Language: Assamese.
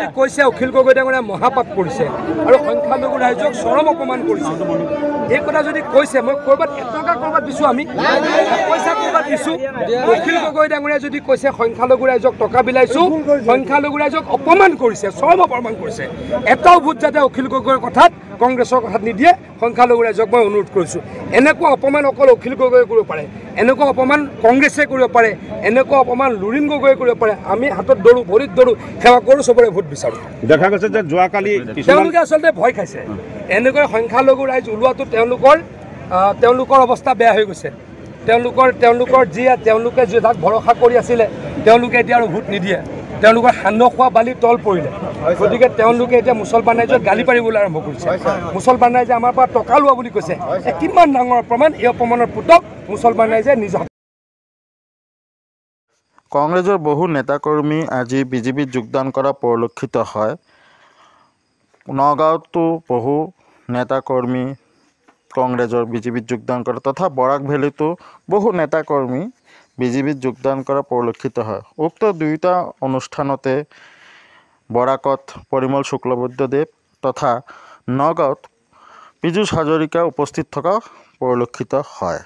যদি কৈছে অখিল গগৈ ডাঙৰীয়া মহাপাপ কৰিছে আৰু সংখ্যালঘু ৰাইজক চৰম অপমান কৰিছে, এই কথা যদি কৈছে, মই ক'ৰবাত এটকা ক'ৰবাত দিছোঁ, আমি পইচা ক'ৰবাত দিছোঁ। অখিল গগৈ ডাঙৰীয়া যদি কৈছে সংখ্যালঘু ৰাইজক টকা বিলাইছোঁ, সংখ্যালঘু ৰাইজক অপমান কৰিছে, চৰম অপমান কৰিছে, এটাও ভোট যাতে অখিল গগৈৰ কথাত, কংগ্ৰেছৰ কথাত নিদিয়ে, সংখ্যালঘু ৰাইজক মই অনুৰোধ কৰিছোঁ। এনেকুৱা অপমান অকল অখিল গগৈয়ে কৰিব পাৰে, এনেকুৱা অপমান কংগ্ৰেছে কৰিব পাৰে, এনেকুৱা অপমান লুৰিণ গগৈয়ে কৰিব পাৰে। আমি হাতত দৌৰোঁ, ভৰিত দৌৰোঁ, সেৱা কৰোঁ, চবৰে ভোট বিচাৰোঁ। দেখা গৈছে যে যোৱাকালি তেওঁলোকে আচলতে ভয় খাইছে, এনেকৈ সংখ্যালঘু ৰাইজ ওলোৱাটো তেওঁলোকৰ অৱস্থা বেয়া হৈ গৈছে। তেওঁলোকে যাক ভৰসা কৰি আছিলে, তেওঁলোকে এতিয়া আৰু ভোট নিদিয়ে। তেওঁলোকৰ সান্দহ খোৱা বালি তল পৰিলে, গতিকে তেওঁলোকে এতিয়া মুছলমান ৰাইজক গালি পাৰিবলৈ আৰম্ভ কৰিছে। মুছলমান ৰাইজে আমাৰ পৰা টকা লোৱা বুলি কৈছে, কিমান ডাঙৰ অপমান! এই অপমানৰ পুতক মুছলমান ৰাইজে নিজে। কংগ্ৰেছৰ বহু নেতাকৰ্মী আজি বিজেপিত যোগদান কৰা পৰিলক্ষিত হয়। নগাঁৱতো বহু নেতাকৰ্মী কংগ্ৰেছৰ বিজেপিত যোগদান কৰে তথা বৰাক ভেলীতো বহু নেতাকৰ্মী বিজেপিত যোগদান কৰা পৰিলক্ষিত হয়। উক্ত দুয়োটা অনুষ্ঠানতে বৰাকত পৰিমল শুক্লবৈদ্যদেৱ তথা নগাঁৱত পীযুষ হাজৰিকা উপস্থিত থকা পৰিলক্ষিত হয়।